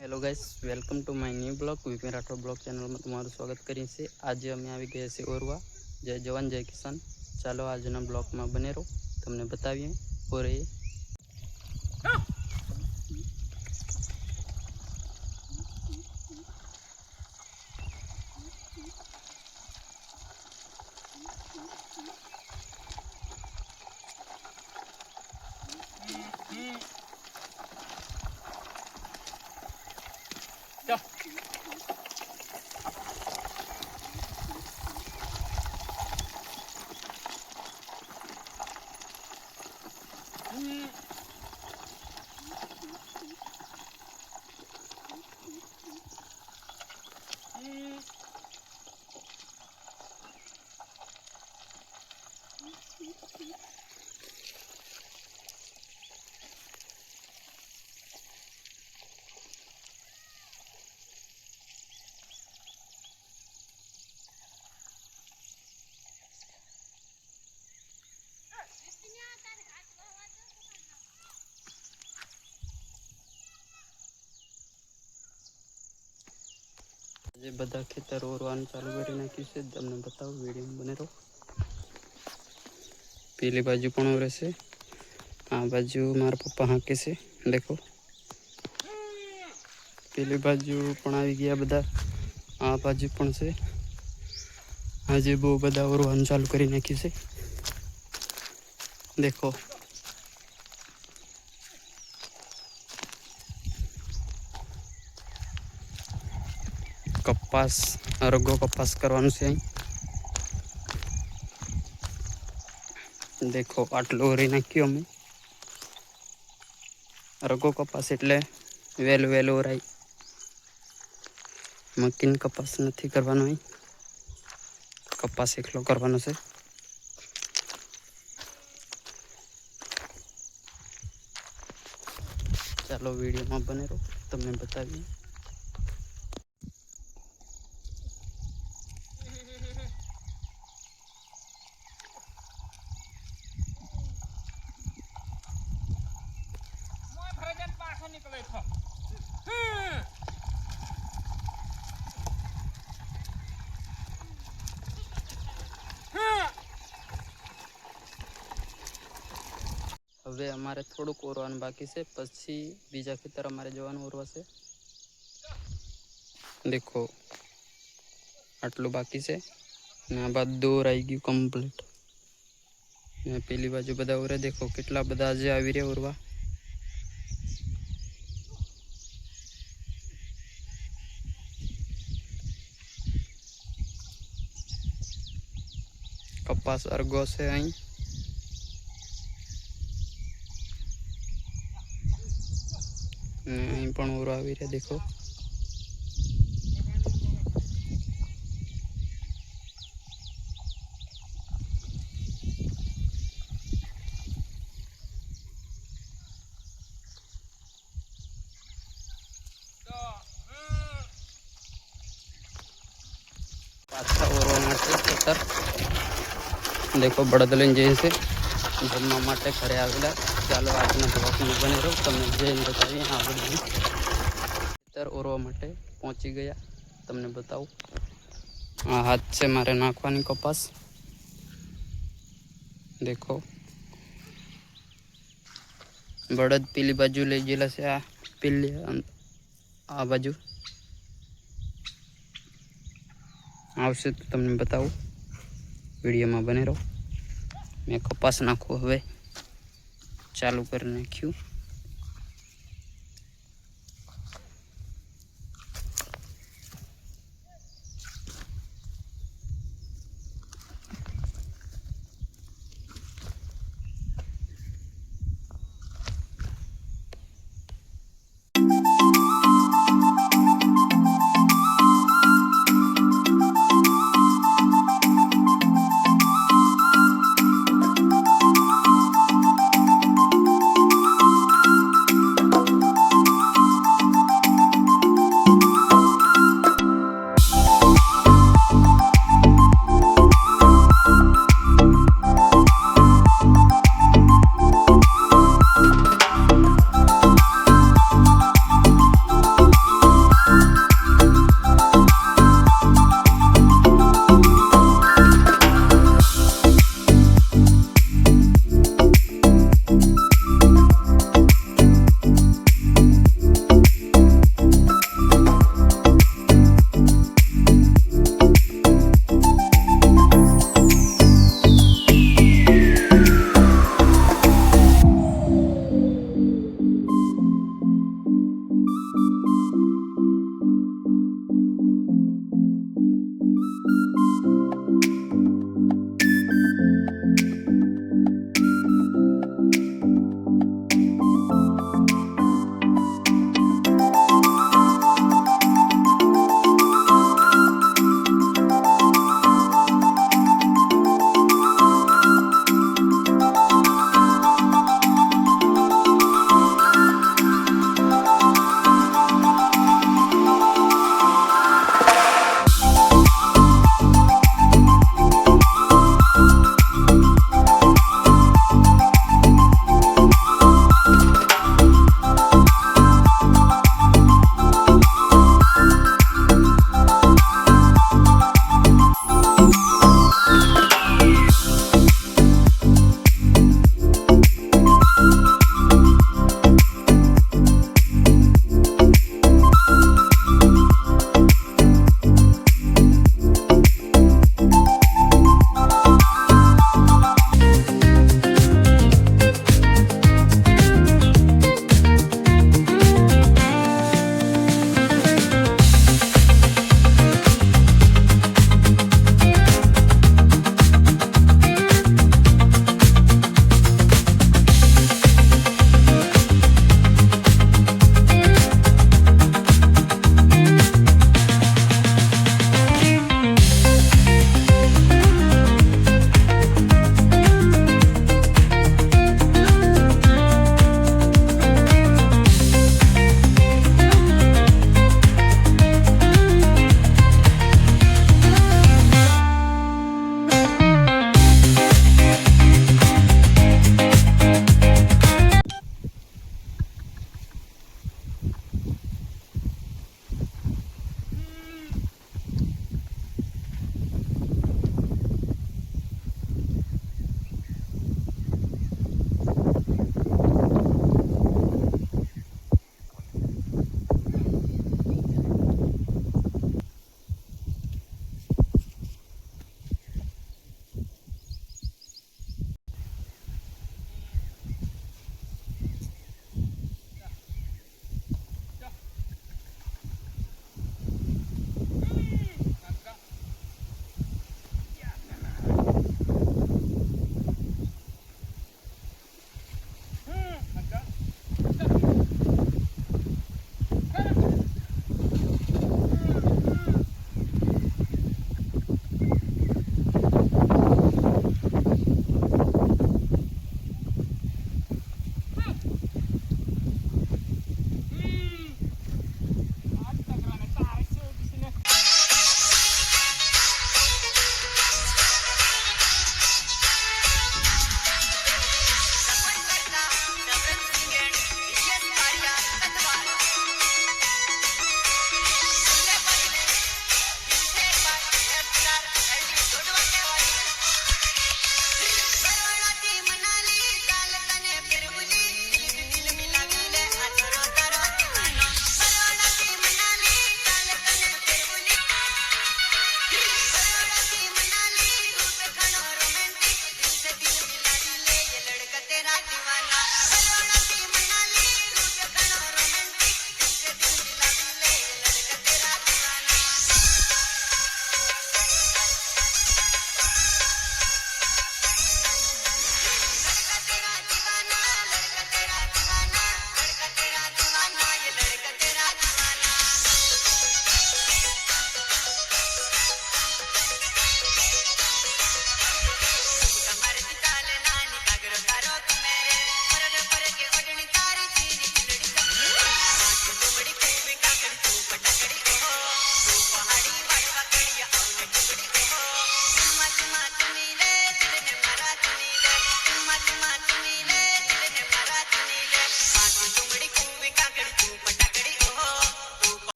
Hello guys, welcome to my new blog VP Rathod blog ચેનલમાં તમારું સ્વાગત કરીએ છીએ। આજે અમે આવી ગયા છીએ ઓરવા। જય જવાન જય કિસાન। ચાલો આજના બ્લોગમાં બને રહો, તમને બતાવીએ ઓરે। જે બધા ખેતર ઓરવાનું ચાલુ કરી નાખ્યું છે, તમને બતાવું વિડીયો બને રહો। પેલી બાજુ પણ ઓરે છે, આ બાજુ મારા પપ્પા હાંકે છે, દેખો। પેલી બાજુ પણ આવી ગયા બધા, આ બાજુ પણ છે। આજે બહુ બધા ઓરવાનું ચાલુ કરી નાખ્યું છે, દેખો। કપાસ અરગો કપાસ કરવાનું છે અહીં, દેખો। આટલું ઓરી નાખ્યું અમે। અરગો કપાસ એટલે વહેલું વહેલું ઓરાય, મકીન કપાસ નથી કરવાનો અહીં, કપાસ એકલો કરવાનો છે। ચાલો વિડીયોમાં બને રહો, તમને બતાવીએ। હવે અમારે થોડુંક ઓરવાનું બાકી છે, પછી બીજા ખેતર અમારે જવાનું ઓરવા છે, દેખો। આટલું બાકી છે ને આ બધું ઓરાઈ ગયું કમ્પ્લીટ। ને પેલી બાજુ બધા ઓરે, દેખો કેટલા બધા આજે આવી રહ્યા ઓરવા। કપાસ અરગો છે અહીં, ને અહીં પણ ઓરો આવી રહ્યા, દેખો। પાછા ઓરવા માટે ખેતર, દેખો બળદ લઈને જઈએ છે જમવા માટે ઘરે આવેલા। ચાલો આજના બ્લોગમાં બને રહો, તમને જઈને બતાવીએ। આ બધું ખેતર ઓરવા માટે પહોંચી ગયા, તમને બતાવું। આ હાથ છે મારે નાખવાની કપાસ, દેખો। બળદ પેલી બાજુ લઈ ગયેલા છે, આ પેલી આ બાજુ આવશે તો તમને બતાવું, વિડીયોમાં બને રહો। મેં કપાસ નાખવું હવે ચાલુ કરી નાખ્યું।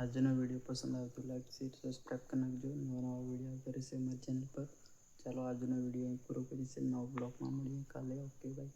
આજનો વિડીયો પસંદ આવે તો લાઈક શેર સબસ્ક્રાઈબ કરી નાખજો. નવા વિડીયો આવતા રહેશે અમારી ચેનલ પર. ચાલો આજનો વિડીયો પૂરો કરીશું. નવા બ્લોગમાં મળીએ કાલે. Okay bye.